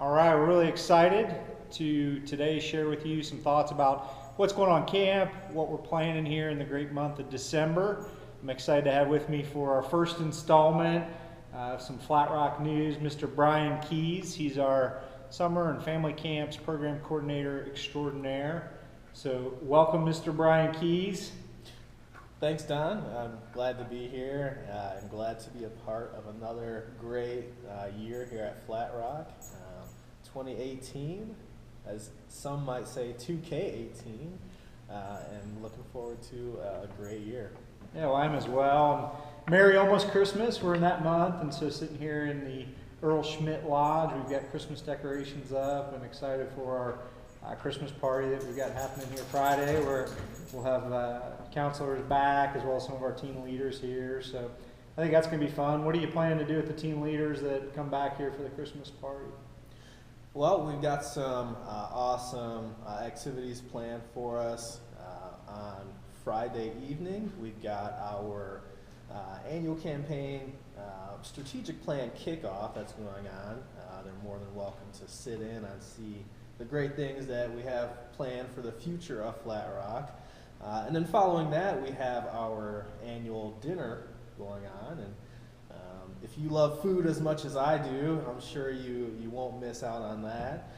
All right, we're really excited to today share with you some thoughts about what's going on camp, what we're planning here in the great month of December. I'm excited to have with me for our first installment of some Flat Rock news, Mr. Brian Keys. He's our Summer and Family Camps Program Coordinator Extraordinaire. So welcome, Mr. Brian Keys. Thanks, Don. I'm glad to be here. I'm glad to be a part of another great year here at Flat Rock. 2018, as some might say 2K18, and looking forward to a great year. Yeah, well, I'm as well. Merry almost Christmas. We're in that month, and so sitting here in the Earl Schmidt Lodge, we've got Christmas decorations up and excited for our Christmas party that we've got happening here Friday, where we'll have counselors back as well as some of our teen leaders here. So I think that's going to be fun. What are you planning to do with the teen leaders that come back here for the Christmas party? Well, we've got some awesome activities planned for us on Friday evening. We've got our annual campaign strategic plan kickoff that's going on. They're more than welcome to sit in and see the great things that we have planned for the future of Flat Rock. And then following that, we have our annual dinner going on. And if you love food as much as I do, I'm sure you won't miss out on that.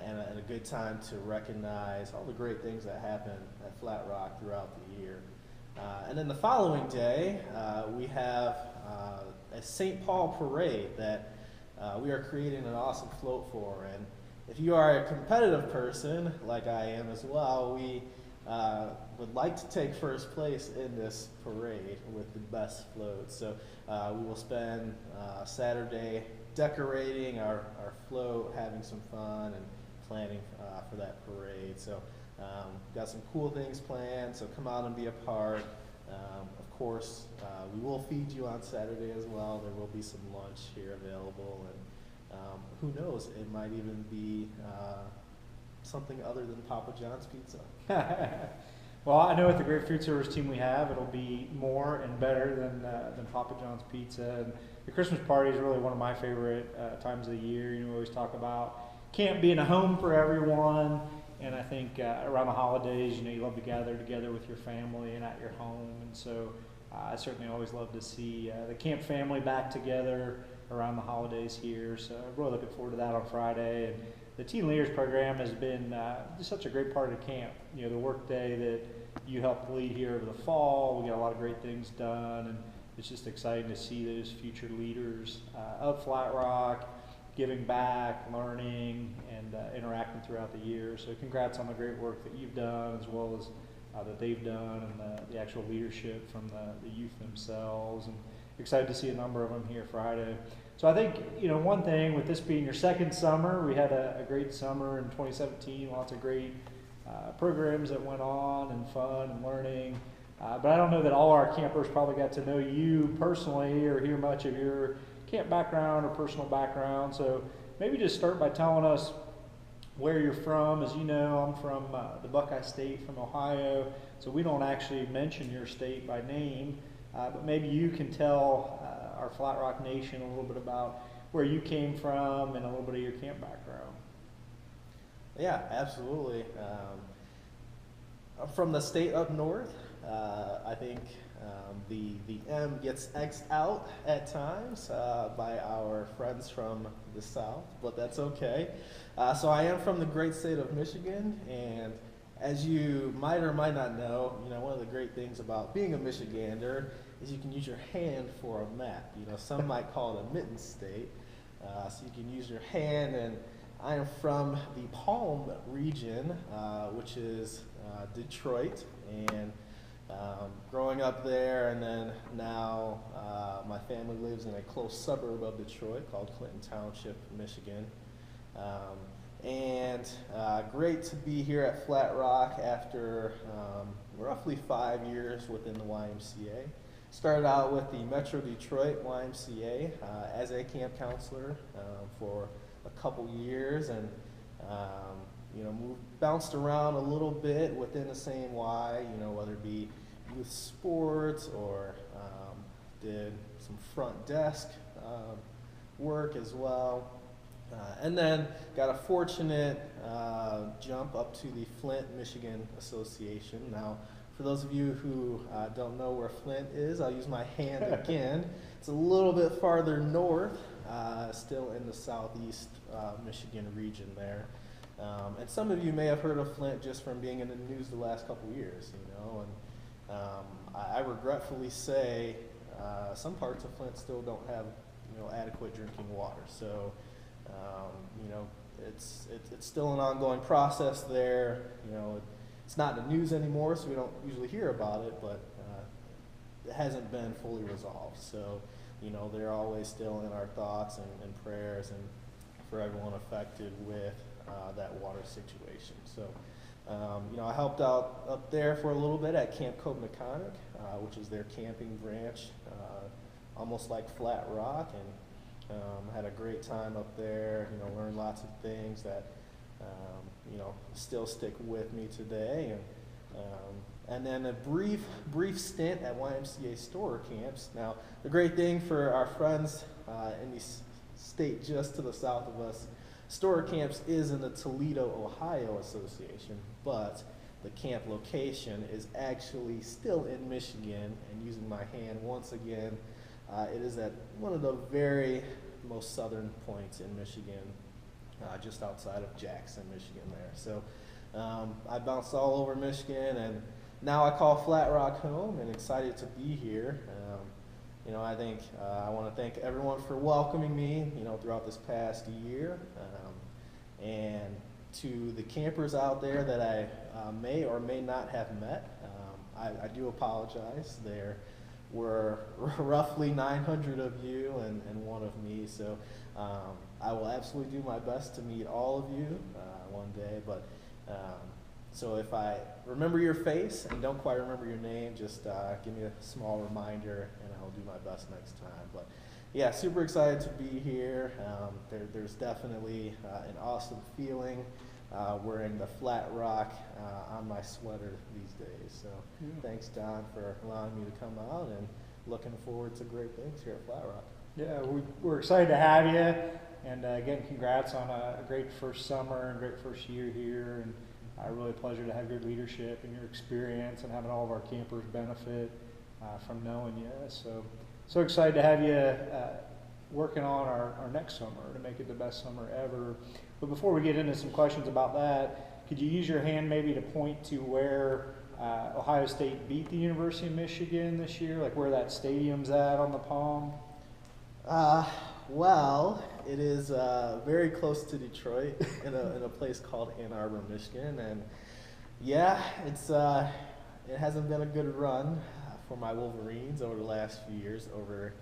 And a good time to recognize all the great things that happen at Flat Rock throughout the year. And then the following day, we have a St. Paul parade that we are creating an awesome float for. And if you are a competitive person, like I am as well, we would like to take first place in this parade with the best float. So we will spend Saturday decorating our float, having some fun, and planning for that parade. So got some cool things planned, so come out and be a part. Of course, we will feed you on Saturday as well. There will be some lunch here available, and who knows, it might even be something other than Papa John's pizza. Well, I know with the great food service team we have, it'll be more and better than Papa John's pizza. And the Christmas party is really one of my favorite times of the year. You know, we always talk about camp being a home for everyone, and I think around the holidays, you know, you love to gather together with your family and at your home. And so I certainly always love to see the camp family back together around the holidays here. So I'm really looking forward to that on Friday. And the Teen Leaders Program has been just such a great part of camp. You know, the work day that you helped lead here over the fall, we got a lot of great things done, and it's just exciting to see those future leaders of Flat Rock giving back, learning, and interacting throughout the year. So congrats on the great work that you've done, as well as that they've done, and the actual leadership from the youth themselves. And excited to see a number of them here Friday. So I think, you know, one thing with this being your second summer, we had a great summer in 2017, lots of great programs that went on and fun and learning. But I don't know that all our campers probably got to know you personally or hear much of your camp background or personal background. So maybe just start by telling us where you're from. As you know, I'm from the Buckeye State from Ohio, so we don't actually mention your state by name. But maybe you can tell our Flat Rock Nation a little bit about where you came from and a little bit of your camp background. Yeah, absolutely. I'm from the state up north. I think the M gets X'd out at times by our friends from the south, but that's okay. So I am from the great state of Michigan, and as you might or might not know, you know, one of the great things about being a Michigander is you can use your hand for a map. You know, some might call it a mitten state. So you can use your hand, and I am from the Palm region, which is Detroit, and growing up there, and then now my family lives in a close suburb of Detroit called Clinton Township, Michigan. And great to be here at Flat Rock after roughly 5 years within the YMCA. Started out with the Metro Detroit YMCA as a camp counselor for a couple years, and you know, bounced around a little bit within the same Y, you know, whether it be youth sports or did some front desk work as well. And then got a fortunate jump up to the Flint, Michigan Association. Now, for those of you who don't know where Flint is, I'll use my hand again. It's a little bit farther north, still in the southeast Michigan region there. And some of you may have heard of Flint just from being in the news the last couple of years, you know. And I regretfully say some parts of Flint still don't have, you know, adequate drinking water. So, you know, it's still an ongoing process there. You know, it's not in the news anymore, so we don't usually hear about it, but it hasn't been fully resolved. So, you know, they're always still in our thoughts and prayers, and for everyone affected with that water situation. So, you know, I helped out up there for a little bit at Camp Cobnaconic, which is their camping branch, almost like Flat Rock, and had a great time up there. You know, learned lots of things that you know, still stick with me today. And then a brief stint at YMCA store camps. Now, the great thing for our friends in the state just to the south of us, store camps is in the Toledo, Ohio Association, but the camp location is actually still in Michigan. And using my hand once again, it is at one of the very most southern points in Michigan, just outside of Jackson, Michigan there. So I bounced all over Michigan, and now I call Flat Rock home, and excited to be here. You know, I think I want to thank everyone for welcoming me, you know, throughout this past year. And to the campers out there that I may or may not have met, I do apologize. There were roughly 900 of you and one of me, so I will absolutely do my best to meet all of you one day. But so if I remember your face and don't quite remember your name, just give me a small reminder, and I'll do my best next time. But yeah, super excited to be here. There's definitely an awesome feeling wearing the Flat Rock on my sweater these days. So thanks, Don, for allowing me to come out, and looking forward to great things here at Flat Rock. Yeah, we're excited to have you, and again, congrats on a great first summer and great first year here. And really a pleasure to have your leadership and your experience, and having all of our campers benefit from knowing you. So excited to have you working on our next summer to make it the best summer ever. But before we get into some questions about that, could you use your hand maybe to point to where Ohio State beat the University of Michigan this year, like where that stadium's at on the Palm? Well, it is very close to Detroit, in a place called Ann Arbor, Michigan, and yeah, it hasn't been a good run for my Wolverines over the last few years over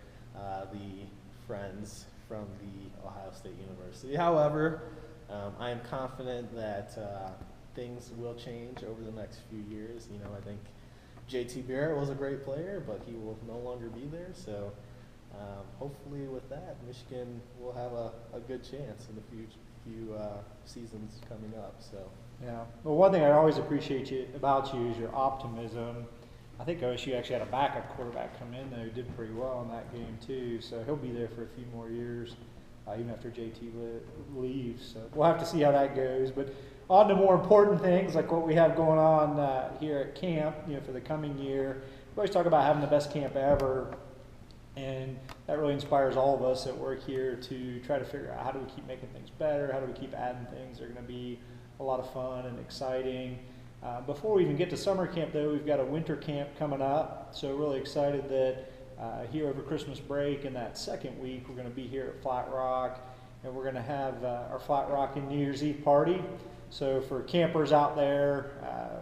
the friends from the Ohio State University. However, I am confident that things will change over the next few years. You know, I think JT Barrett was a great player, but he will no longer be there. So hopefully with that, Michigan will have a good chance in the few seasons coming up. So yeah. Well, one thing I always appreciate about you is your optimism. I think OSU actually had a backup quarterback come in there who did pretty well in that game too. So he'll be there for a few more years, even after JT leaves. So we'll have to see how that goes. But on to more important things, like what we have going on here at camp, you know, for the coming year. We always talk about having the best camp ever, and that really inspires all of us that work here to try to figure out how do we keep making things better, how do we keep adding things that are going to be a lot of fun and exciting. Before we even get to summer camp, though, we've got a winter camp coming up, so really excited that here over Christmas break in that second week, we're going to be here at Flat Rock, and we're going to have our Flat Rock and New Year's Eve party. So for campers out there,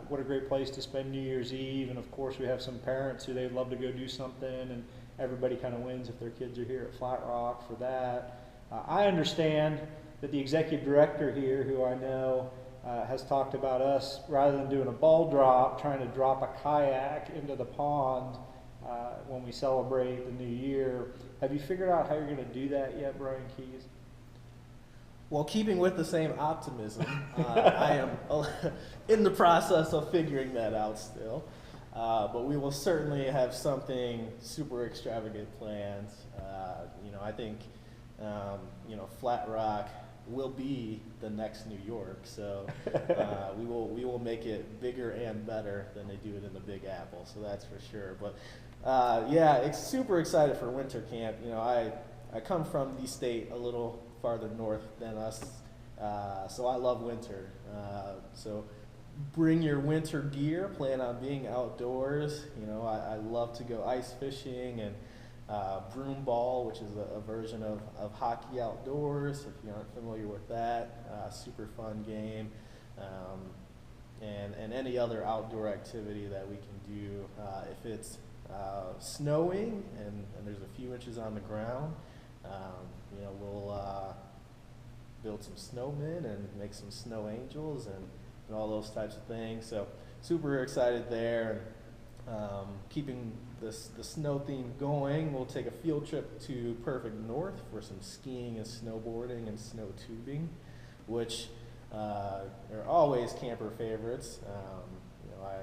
what a great place to spend New Year's Eve, and of course we have some parents who they'd love to go do something, and everybody kind of wins if their kids are here at Flat Rock for that. I understand that the executive director here, who I know has talked about us, rather than doing a ball drop, trying to drop a kayak into the pond when we celebrate the new year. Have you figured out how you're going to do that yet, Brian Keys? Well, keeping with the same optimism, I am in the process of figuring that out still. But we will certainly have something super extravagant planned. You know, I think, you know, Flat Rock will be the next New York. So we will make it bigger and better than they do it in the Big Apple. So that's for sure. But yeah, it's super excited for winter camp. You know, I come from the state a little farther north than us, so I love winter. So bring your winter gear, plan on being outdoors. You know, I love to go ice fishing and broom ball, which is a version of hockey outdoors, if you aren't familiar with that. Super fun game. And any other outdoor activity that we can do. If it's snowing and there's a few inches on the ground, you know, we'll build some snowmen and make some snow angels and all those types of things. So super excited there. Keeping the snow theme going, we'll take a field trip to Perfect North for some skiing and snowboarding and snow tubing, which are always camper favorites. You know, I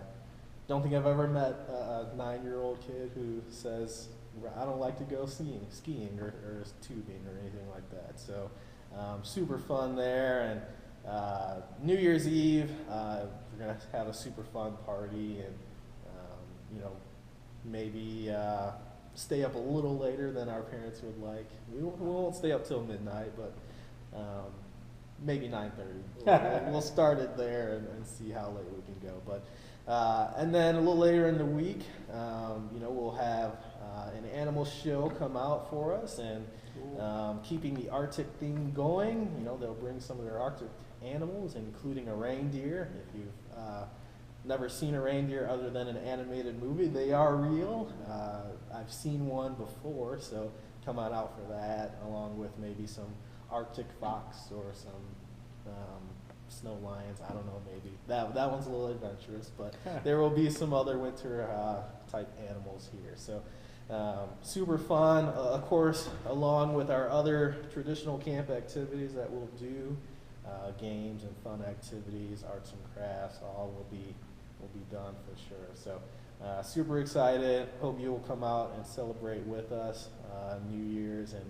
don't think I've ever met a 9-year-old kid who says, I don't like to go skiing or tubing or anything like that. So super fun there. And New Year's Eve, we're going to have a super fun party and, you know, maybe stay up a little later than our parents would like. We won't stay up till midnight, but maybe 9:30. We'll start it there and see how late we can go. But and then a little later in the week, you know, we'll have an animal show come out for us, and keeping the Arctic theme going. You know, they'll bring some of their Arctic animals, including a reindeer. If you've never seen a reindeer other than an animated movie, they are real. I've seen one before, so come on out for that, along with maybe some Arctic fox or some snow lions. I don't know, maybe that one's a little adventurous, but there will be some other winter type animals here. So super fun, of course, along with our other traditional camp activities that we'll do. Games and fun activities, arts and crafts, all will be done for sure. So super excited. Hope you will come out and celebrate with us New Year's and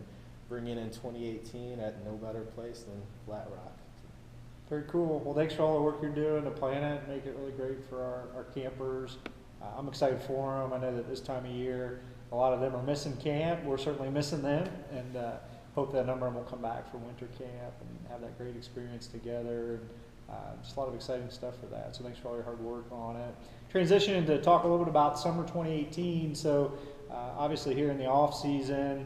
bring it in 2018 at no better place than Flat Rock. Very cool. Well, thanks for all the work you're doing to plan it and make it really great for our campers. I'm excited for them. I know that this time of year, a lot of them are missing camp. We're certainly missing them, and hope that a number of them will come back for winter camp and have that great experience together. And just a lot of exciting stuff for that. So thanks for all your hard work on it. Transitioning to talk a little bit about summer 2018. So obviously here in the off season,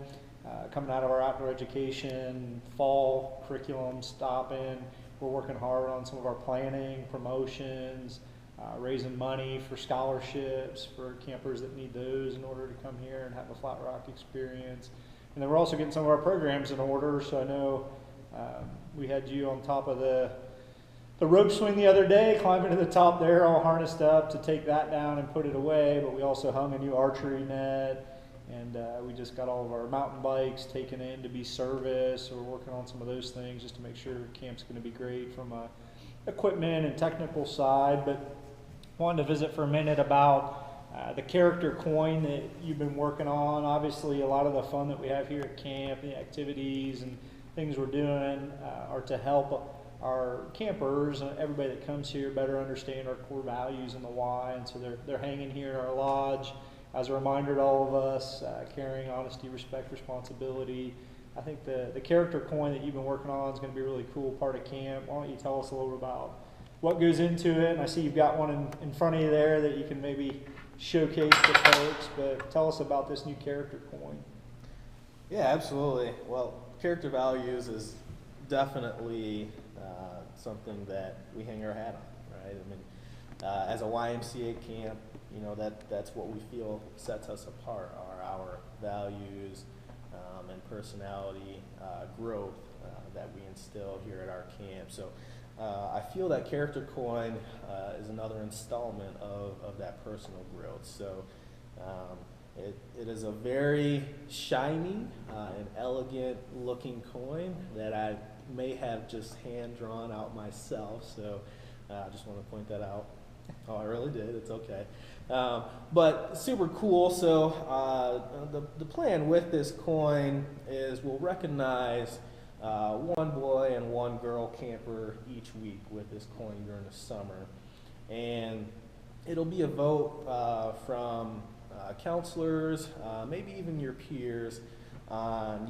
coming out of our outdoor education, fall curriculum stopping, we're working hard on some of our planning, promotions, raising money for scholarships for campers that need those in order to come here and have a Flat Rock experience. And then we're also getting some of our programs in order. So I know we had you on top of the rope swing the other day, climbing to the top there, all harnessed up to take that down and put it away. But we also hung a new archery net, and we just got all of our mountain bikes taken in to be serviced. So we're working on some of those things just to make sure camp's going to be great from a equipment and technical side. But wanted to visit for a minute about the character coin that you've been working on. Obviously, a lot of the fun that we have here at camp, the activities and things we're doing are to help our campers and everybody that comes here better understand our core values and the why. And so they're hanging here in our lodge as a reminder to all of us, caring, honesty, respect, responsibility. I think the character coin that you've been working on is going to be a really cool part of camp. Why don't you tell us a little bit about what goes into it? And I see you've got one in front of you there that you can maybe showcase to folks, but tell us about this new character coin. Yeah, absolutely. Well, character values is definitely something that we hang our hat on, right? I mean, as a YMCA camp, you know, that's what we feel sets us apart, are our values and personality growth that we instill here at our camp. So I feel that character coin is another installment of that personal growth. So it is a very shiny and elegant looking coin that I may have just hand drawn out myself. So I just want to point that out. Oh, I really did. It's okay. But super cool. So the plan with this coin is we'll recognize one boy and one girl camper each week with this coin during the summer. And it'll be a vote from counselors, maybe even your peers, on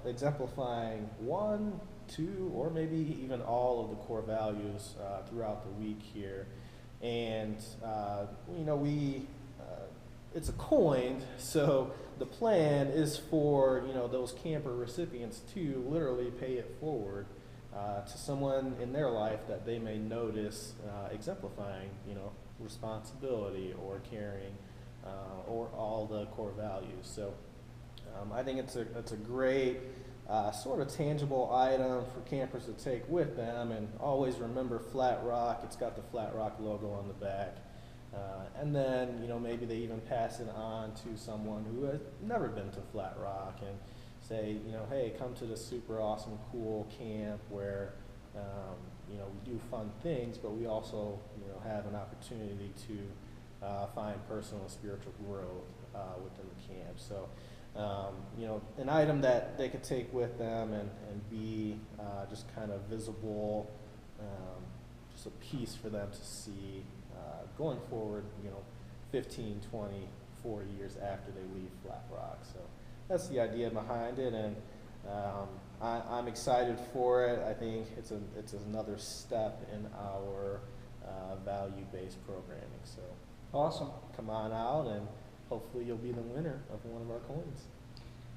exemplifying one, two, or maybe even all of the core values throughout the week here. And it's a coin, so the plan is for those camper recipients to literally pay it forward to someone in their life that they may notice exemplifying responsibility or caring or all the core values. So I think it's a great sort of tangible item for campers to take with them. And always remember Flat Rock. It's got the Flat Rock logo on the back. And then, maybe they even pass it on to someone who has never been to Flat Rock and say, hey, come to this super awesome, cool camp where, we do fun things, but we also, have an opportunity to find personal and spiritual growth within the camp. So, an item that they could take with them and be just kind of visible, just a piece for them to see going forward, 15, 20, 40 years after they leave Flat Rock. So that's the idea behind it, and I'm excited for it. I think it's another step in our value-based programming. So Awesome. come on out, and hopefully you'll be the winner of one of our coins.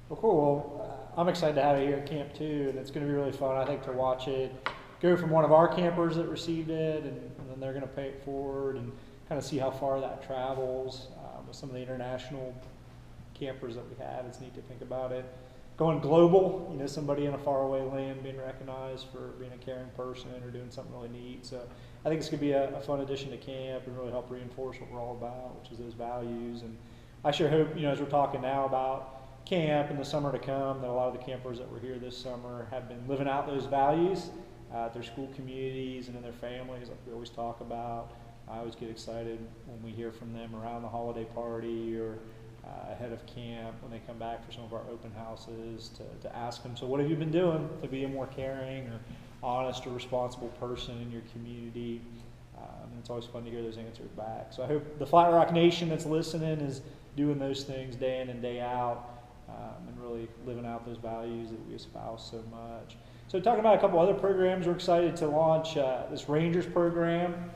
Well, cool. Well, I'm excited to have it here at camp too, and it's going to be really fun, I think, to watch it go from one of our campers that received it, and then they're going to pay it forward, and kind of see how far that travels with some of the international campers that we have. It's neat to think about it going global, somebody in a faraway land being recognized for being a caring person or doing something really neat. So I think it's going to be a fun addition to camp and really help reinforce what we're all about, which is those values. And I sure hope, as we're talking now about camp in the summer to come, that a lot of the campers that were here this summer have been living out those values at their school communities and in their families, like we always talk about. I always get excited when we hear from them around the holiday party or ahead of camp when they come back for some of our open houses to ask them, so what have you been doing to be a more caring or honest or responsible person in your community? And it's always fun to hear those answers back. So I hope the Flat Rock Nation that's listening is doing those things day in and day out and really living out those values that we espouse so much. So talking about a couple other programs, we're excited to launch this Rangers program,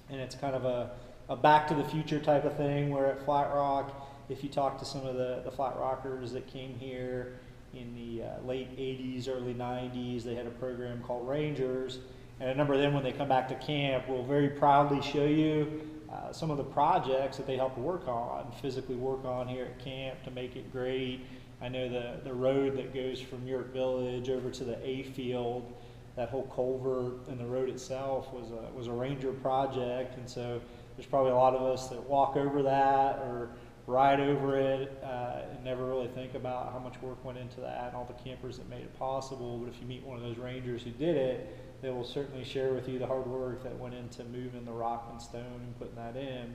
and it's kind of a back to the future type of thing where at Flat Rock, if you talk to some of the Flat Rockers that came here in the late 80s, early 90s, they had a program called Rangers, and a number of them, when they come back to camp, will very proudly show you some of the projects that they helped physically work on here at camp to make it great. I know the road that goes from York Village over to the A field, that whole culvert and the road itself was a Ranger project, and so there's probably a lot of us that walk over that or ride over it and never really think about how much work went into that and all the campers that made it possible. But if you meet one of those Rangers who did it, they will certainly share with you the hard work that went into moving the rock and stone and putting that in.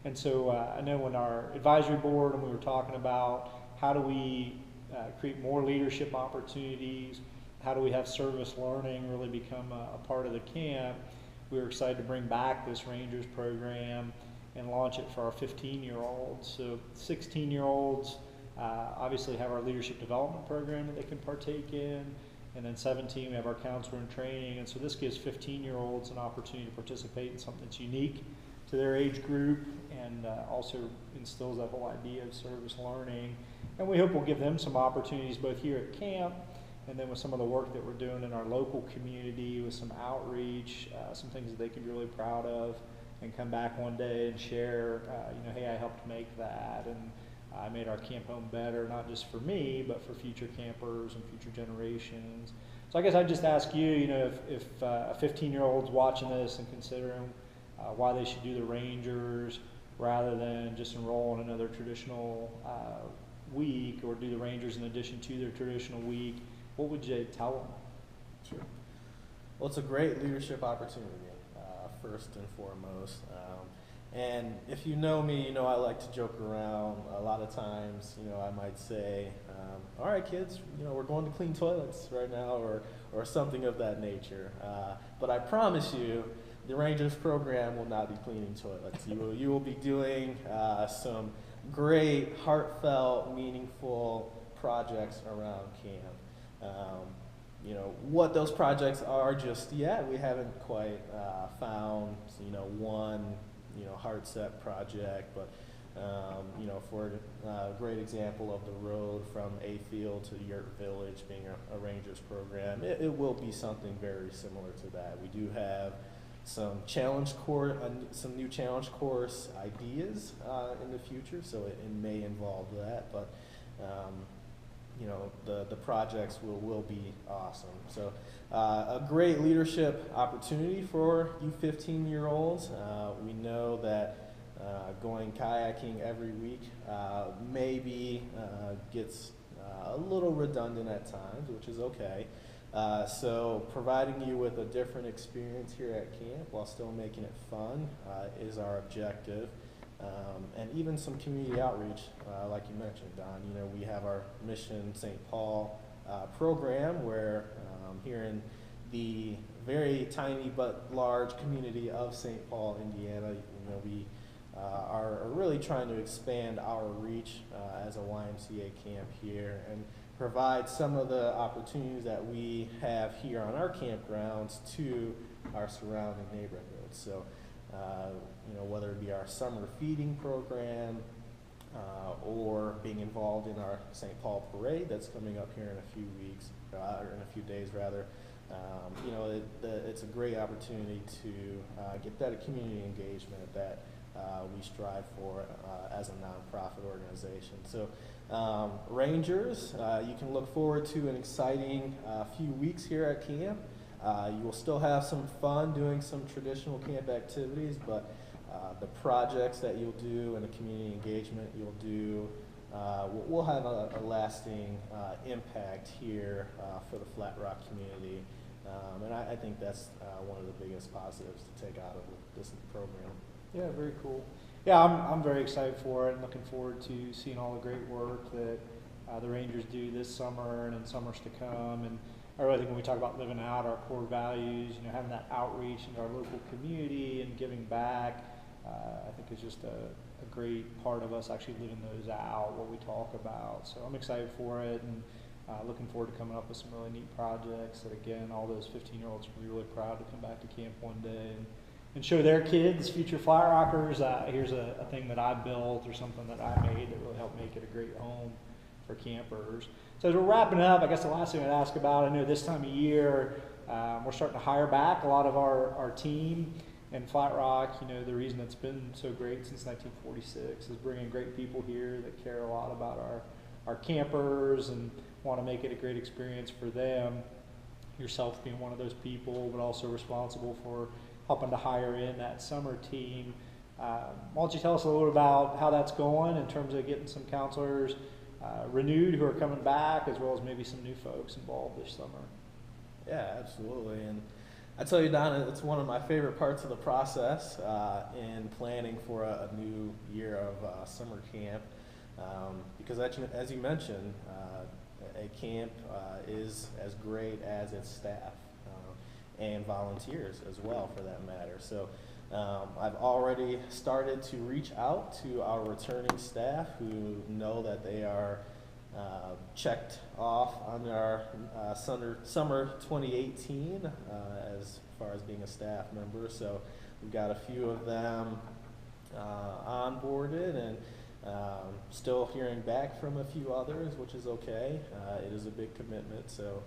And so I know when our advisory board and we were talking about how do we create more leadership opportunities, how do we have service learning really become a part of the camp, we were excited to bring back this Rangers program and launch it for our 15-year-olds. So 16-year-olds obviously have our leadership development program that they can partake in. And then 17, we have our counselor in training. And so this gives 15-year-olds an opportunity to participate in something that's unique to their age group and also instills that whole idea of service learning. And we hope we'll give them some opportunities both here at camp and then with some of the work that we're doing in our local community with some outreach, some things that they can be really proud of, and come back one day and share, hey, I helped make that, and I made our camp home better, not just for me, but for future campers and future generations. So I guess I'd just ask you, if a 15-year-old's watching this and considering why they should do the Rangers rather than just enroll in another traditional week or do the Rangers in addition to their traditional week, what would you tell them? Sure. Well, it's a great leadership opportunity, first and foremost. And if you know me, you know I like to joke around. A lot of times, you know, I might say, all right, kids, you know, we're going to clean toilets right now, or something of that nature. But I promise you, the Rangers program will not be cleaning toilets. You will be doing some great, heartfelt, meaningful projects around camp. You know, what those projects are just yet, we haven't quite found, you know, one, you know, hard set project, but you know, for a great example of the road from A Field to Yurt Village being a Rangers program, it will be something very similar to that. We do have some some new challenge course ideas in the future, so it may involve that, but you know, the projects will be awesome. So a great leadership opportunity for you 15-year-olds. We know that going kayaking every week maybe gets a little redundant at times, which is okay. So providing you with a different experience here at camp while still making it fun is our objective. And even some community outreach, like you mentioned, Don. You know, we have our Mission St. Paul program where here in the very tiny but large community of St. Paul, Indiana, you know, we are really trying to expand our reach as a YMCA camp here and provide some of the opportunities that we have here on our campgrounds to our surrounding neighborhoods. So, you know, whether it be our summer feeding program or being involved in our St. Paul parade that's coming up here in a few weeks, or in a few days rather, you know, it's a great opportunity to get that community engagement that we strive for as a nonprofit organization. So Rangers, you can look forward to an exciting few weeks here at camp. You will still have some fun doing some traditional camp activities, but the projects that you'll do and the community engagement you'll do will have a lasting impact here for the Flat Rock community. And I think that's one of the biggest positives to take out of this program. Yeah, very cool. Yeah, I'm very excited for it and looking forward to seeing all the great work that the Rangers do this summer and in summers to come. And I really think when we talk about living out our core values, you know, having that outreach into our local community and giving back, I think is just a great part of us actually living those out, what we talk about. So I'm excited for it and looking forward to coming up with some really neat projects that, again, all those 15-year-olds will be really proud to come back to camp one day and show their kids, future Flat Rockers, here's a thing that I built or something that I made that really helped make it a great home for campers. So as we're wrapping up, I guess the last thing I'd ask about, I know this time of year we're starting to hire back a lot of our team. And Flat Rock, you know, the reason it's been so great since 1946 is bringing great people here that care a lot about our campers and want to make it a great experience for them. Yourself being one of those people, but also responsible for helping to hire in that summer team. Why don't you tell us a little about how that's going in terms of getting some counselors renewed who are coming back, as well as maybe some new folks involved this summer? Yeah, absolutely. And I tell you, Don, it's one of my favorite parts of the process in planning for a new year of summer camp, because as you mentioned, a camp is as great as its staff and volunteers as well, for that matter. So I've already started to reach out to our returning staff who know that they are checked off on our summer 2018 as far as being a staff member. So we've got a few of them onboarded, and still hearing back from a few others, which is okay. It is a big commitment, so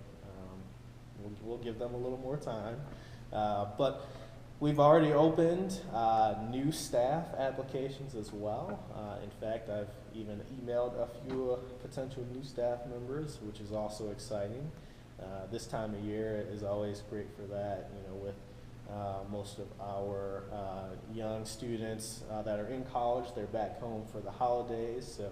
we'll give them a little more time. But we've already opened new staff applications as well. In fact, I've even emailed a few potential new staff members, which is also exciting. This time of year is always great for that, you know, with most of our young students that are in college, they're back home for the holidays, so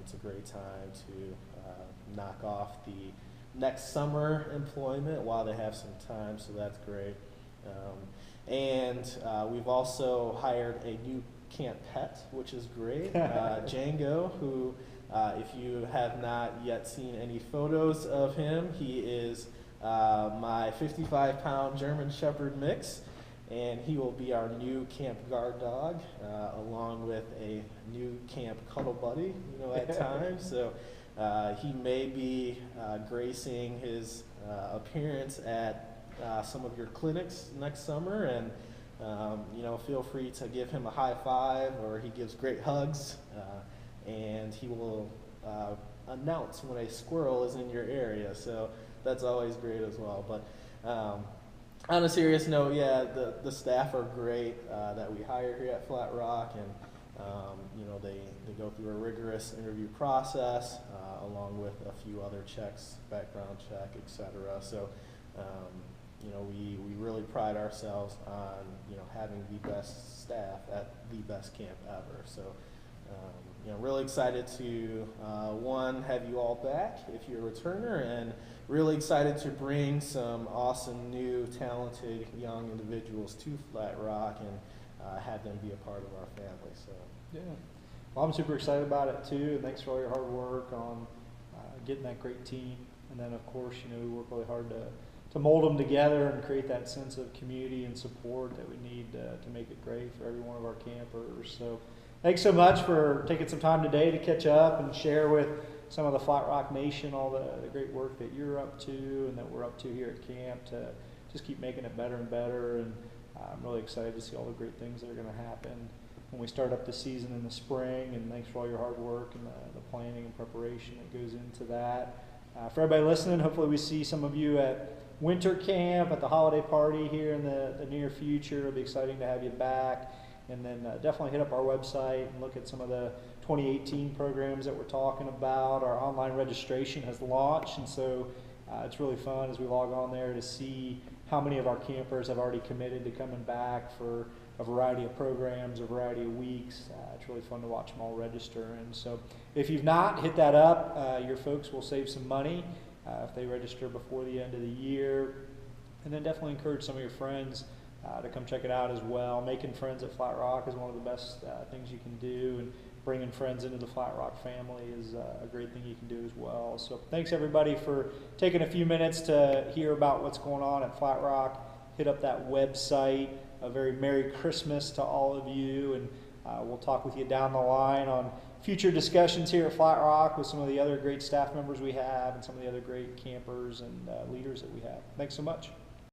it's a great time to knock off the next summer employment while they have some time, so that's great. We've also hired a new camp pet, which is great, Django, who, if you have not yet seen any photos of him, he is my 55-pound German Shepherd mix, and he will be our new camp guard dog, along with a new camp cuddle buddy, at times. So he may be gracing his appearance at some of your clinics next summer, and feel free to give him a high five, or he gives great hugs, and he will announce when a squirrel is in your area. So that's always great as well. But on a serious note, yeah, the staff are great that we hire here at Flat Rock, and they go through a rigorous interview process along with a few other checks, background check, etc. So we really pride ourselves on having the best staff at the best camp ever. So really excited to have you all back if you're a returner, and really excited to bring some awesome new talented young individuals to Flat Rock and have them be a part of our family. So yeah, well, I'm super excited about it too, and thanks for all your hard work on getting that great team. And then of course we work really hard to mold them together and create that sense of community and support that we need to make it great for every one of our campers. So thanks so much for taking some time today to catch up and share with some of the Flat Rock Nation all the great work that you're up to and that we're up to here at camp to just keep making it better and better. And I'm really excited to see all the great things that are going to happen when we start up the season in the spring. And thanks for all your hard work and the planning and preparation that goes into that. For everybody listening, hopefully we see some of you at winter camp, at the holiday party here in the near future. It'll be exciting to have you back. And then definitely hit up our website and look at some of the 2018 programs that we're talking about. Our online registration has launched, and so it's really fun as we log on there to see how many of our campers have already committed to coming back for a variety of programs, a variety of weeks. It's really fun to watch them all register. And so if you've not, hit that up. Your folks will save some money if they register before the end of the year. And then definitely encourage some of your friends to come check it out as well. Making friends at Flat Rock is one of the best things you can do, and bringing friends into the Flat Rock family is a great thing you can do as well. So thanks everybody for taking a few minutes to hear about what's going on at Flat Rock. Hit up that website. A very Merry Christmas to all of you, and we'll talk with you down the line on future discussions here at Flat Rock with some of the other great staff members we have and some of the other great campers and leaders that we have. Thanks so much.